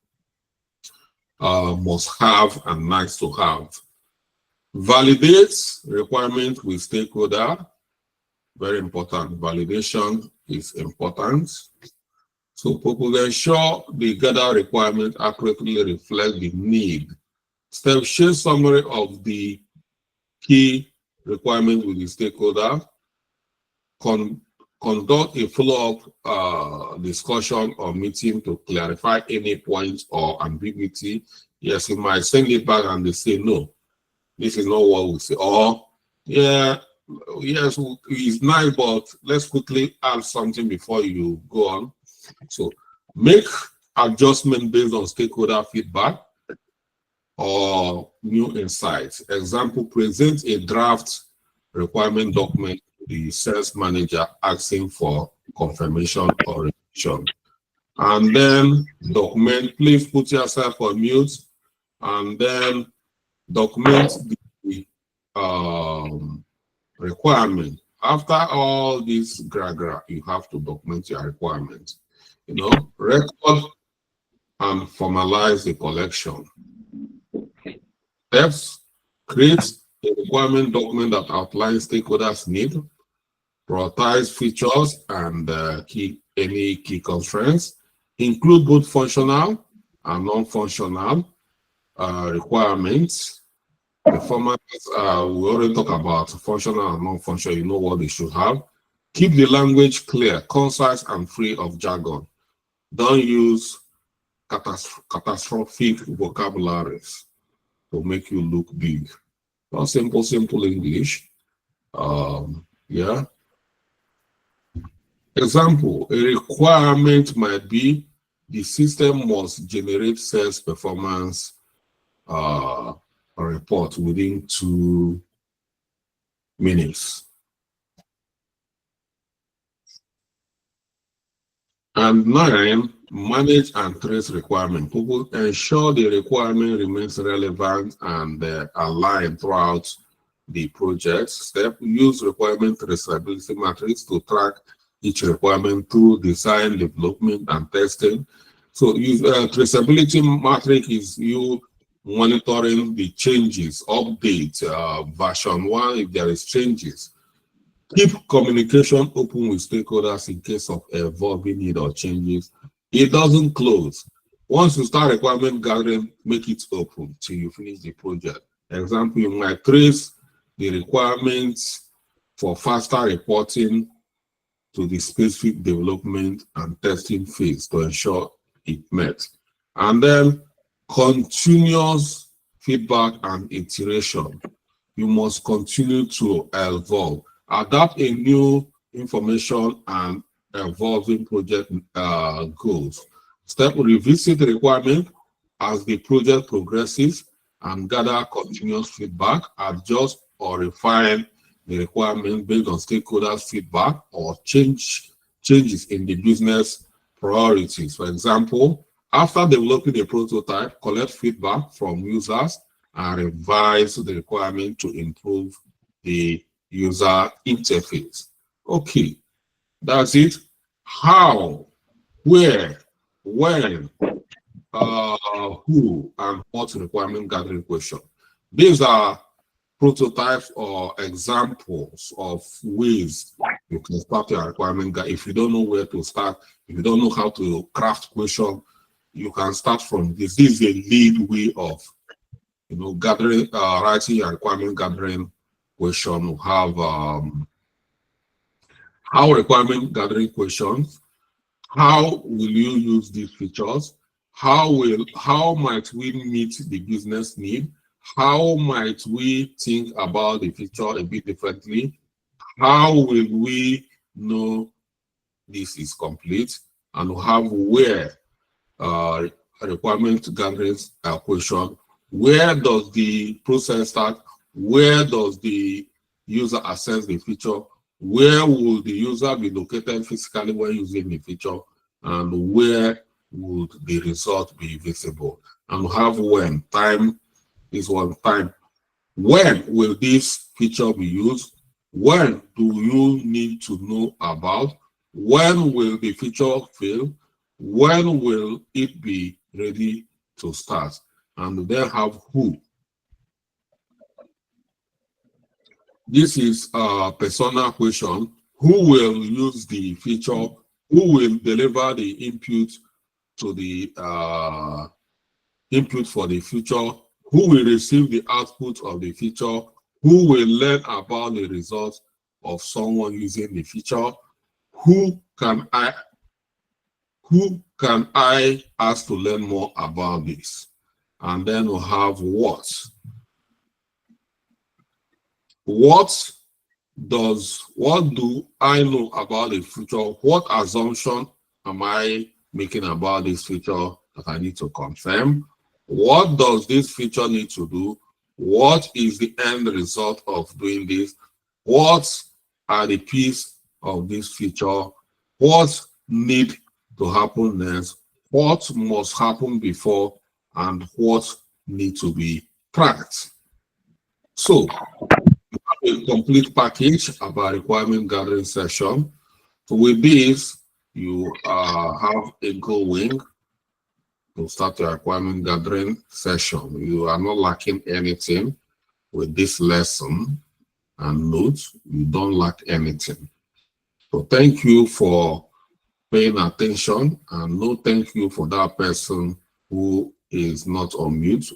must have and nice to have. Validate requirement with stakeholder. Very important. Validation is important. So people ensure the gathered requirement accurately reflect the need. Step: share summary of the key requirement with the stakeholder. Conduct a follow-up discussion or meeting to clarify any points or ambiguity. Yes, you might send it back and they say, no, this is not what we say. Or, yeah, yes, it's nice, but let's quickly add something before you go on. So make adjustment based on stakeholder feedback or new insights. Example, present a draft requirement document to the sales manager asking for confirmation or revision. And then document, please put yourself on mute, and then document the requirement. After all this gra-gra, you have to document your requirement. You know, record and formalize the collection. Steps: create a requirement document that outlines stakeholders' need, prioritize features and any key constraints, include both functional and non-functional requirements. The formats, we already talked about functional and non-functional, you know what they should have. Keep the language clear, concise, and free of jargon. Don't use catastrophic vocabularies to make you look big. Not simple English. Yeah. Example, a requirement might be the system must generate sales performance report within 2 minutes. And 9, manage and trace requirement. People ensure the requirement remains relevant and aligned throughout the project. Step, use requirement traceability matrix to track each requirement through design, development, and testing. So use traceability matrix is you monitoring the changes, update, version 1 if there is changes. Keep communication open with stakeholders in case of evolving need or changes. It doesn't close. Once you start requirement gathering, make it open till you finish the project. Example, you might trace the requirements for faster reporting to the specific development and testing phase to ensure it met. And then continuous feedback and iteration. You must continue to evolve. Adapt a new information and evolving project goals. Step, revisit the requirement as the project progresses and gather continuous feedback, adjust or refine the requirement based on stakeholders' feedback or changes in the business priorities. For example, after developing a prototype, collect feedback from users and revise the requirement to improve the user interface. Okay, that's it. How, where, when, who, and what requirement gathering question. These are prototypes or examples of ways you can start your requirement guide. If you don't know where to start, if you don't know how to craft question, you can start from this. This is a lead way of, gathering, writing your requirement gathering question. We have how requirement gathering questions. How will you use these features? How might we meet the business need? How might we think about the feature a bit differently? How will we know this is complete? And we have where requirement gathering question. Where does the process start? Where does the user access the feature? Where will the user be located physically when using the feature? And where would the result be visible? And we have when. Time is one time. When will this feature be used? When do you need to know about? When will the feature fail? When will it be ready to start? And then have who. This is a persona question. Who will use the feature? Who will deliver the input to the input for the feature? Who will receive the output of the feature? Who will learn about the results of someone using the feature? Who can I ask to learn more about this? And then we'll have what. What do I know about the future? What assumption am I making about this feature that I need to confirm? What does this feature need to do? What is the end result of doing this? What are the pieces of this feature? What need to happen next? What must happen before? And what need to be tracked? So, a complete package about requirement gathering session. So with this, you have a going to start your requirement gathering session. You are not lacking anything with this lesson and notes. You don't lack anything. So thank you for paying attention, and no thank you for that person who is not on mute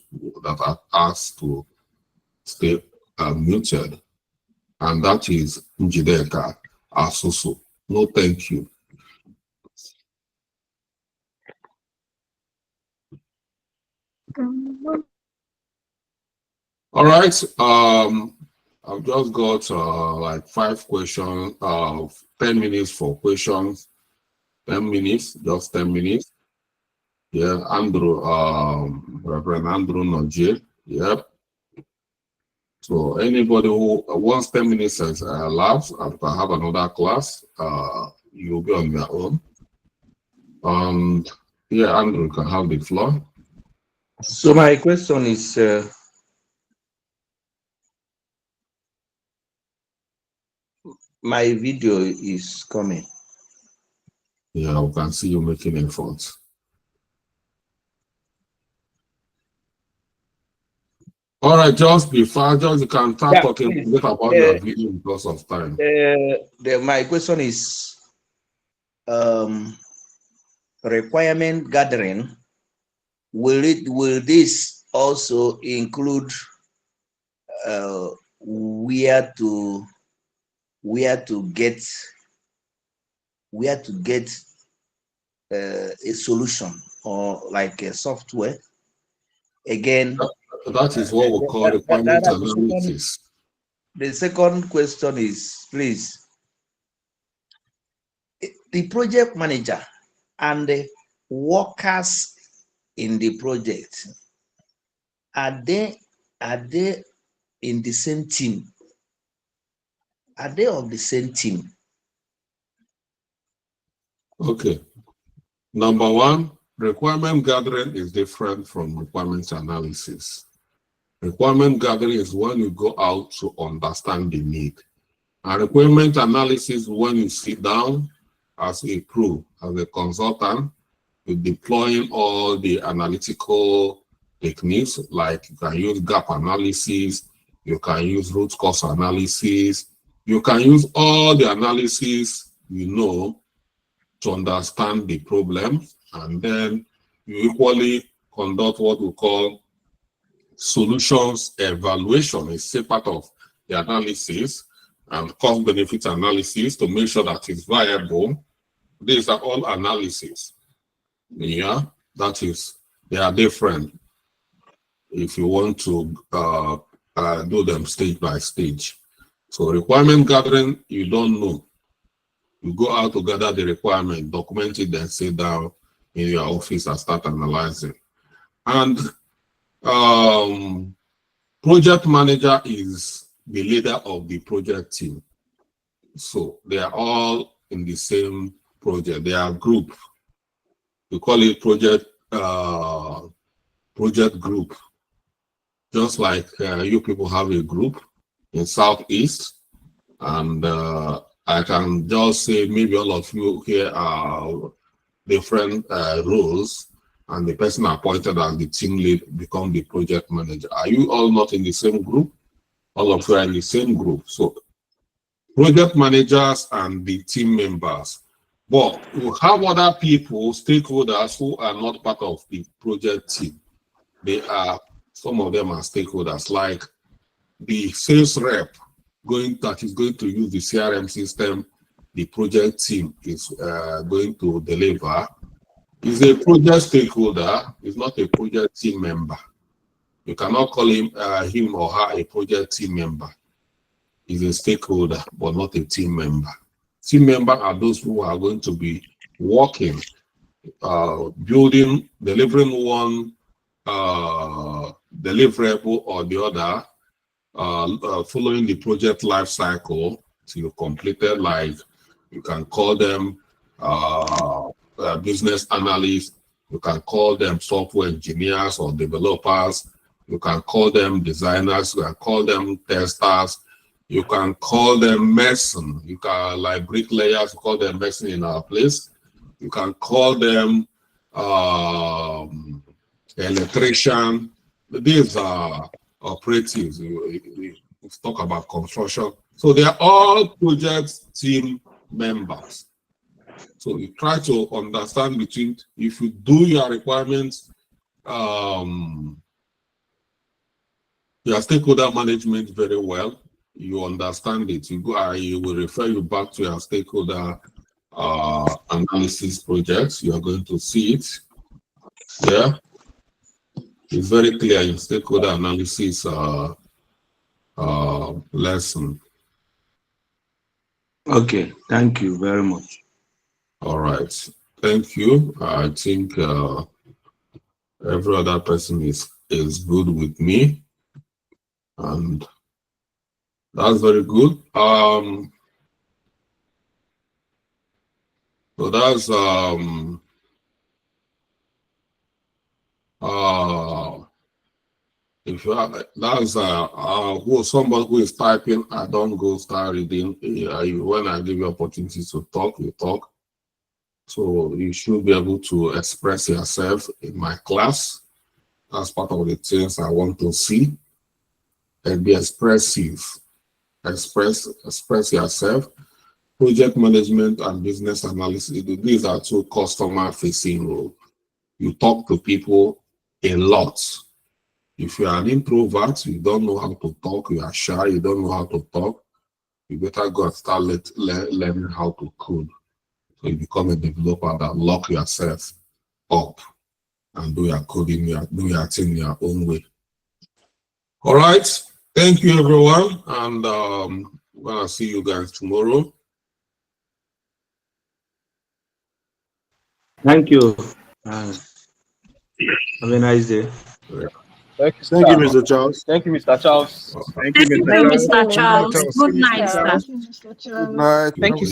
that I asked to stay muted. And that is Njideka Asusu. No, thank you. All right. I've just got like 5 questions, 10 minutes for questions. 10 minutes, just 10 minutes. Yeah, Andrew, Reverend Andrew Noje. Yep. So anybody who wants 10 minutes has elapsed, and I have another class, you'll be on your own. Yeah, Andrew can have the floor. So my question is, My video is coming. Yeah, we can see you making efforts. All right, just before you can start talking a bit about your video because of time. My question is requirement gathering. Will this also include where to get a solution or like a software? Again, that is what we call requirement analysis. The second question is, please, the project manager and the workers in the project, are they in the same team? Are they of the same team? Okay. Number one, requirement gathering is different from requirement analysis. Requirement gathering is when you go out to understand the need. And requirement analysis, when you sit down as a crew, as a consultant, you're deploying all the analytical techniques, like you can use gap analysis, you can use root cause analysis, you can use all the analysis you know to understand the problem, and then you equally conduct what we call solutions evaluation. It's a part of the analysis, and cost benefit analysis to make sure that it's viable. These are all analysis. Yeah, that is, they are different if you want to do them stage by stage. So requirement gathering, you don't know. You go out to gather the requirement, document it, then sit down in your office and start analyzing. And project manager is the leader of the project team. So they are all in the same project. They are a group. We call it project group. Just like you people have a group in Southeast, and I can just say maybe all of you here are different roles, and the person appointed as the team lead become the project manager. Are you all not in the same group? All of you are in the same group. So project managers and the team members. But we have other people, stakeholders, who are not part of the project team. Some of them are stakeholders, like the sales rep that is going to use the CRM system the project team is going to deliver. Is a project stakeholder, is not a project team member. You cannot call him or her a project team member. He's a stakeholder, but not a team member. Team member are those who are going to be working, delivering one deliverable or the other, following the project life cycle till completed. Like you can call them business analysts, you can call them software engineers or developers, you can call them designers, you can call them testers, you can call them mason, you can, like bricklayers, you call them mason in our place, you can call them electrician. These are operatives. We talk about construction. So they are all project team members. So you try to understand between, if you do your requirements, your stakeholder management very well, you understand it. You go, I will refer you back to your stakeholder analysis projects. You are going to see it. Yeah, it's very clear in stakeholder analysis lesson. Okay, thank you very much. All right, thank you. I think every other person is good with me, and that's very good. So that's If you are, that's somebody who is typing, I don't go start reading. When I give you opportunity to talk, you talk. So you should be able to express yourself in my class. That's part of the things I want to see. And be expressive. Express yourself. Project management and business analysis. These are two customer-facing roles. You talk to people a lot. If you are an introvert, you don't know how to talk, you are shy, you don't know how to talk, you better go and start learning how to code. So you become a developer that lock yourself up and do your coding, do your thing your own way. All right. Thank you, everyone. And we're going to see you guys tomorrow. Thank you. Have a nice day. Thank you, Thank you, Mr. Charles. Thank you, Mr. Charles. Thank you, Mr. Charles. Good night, sir. Good night. Thank you.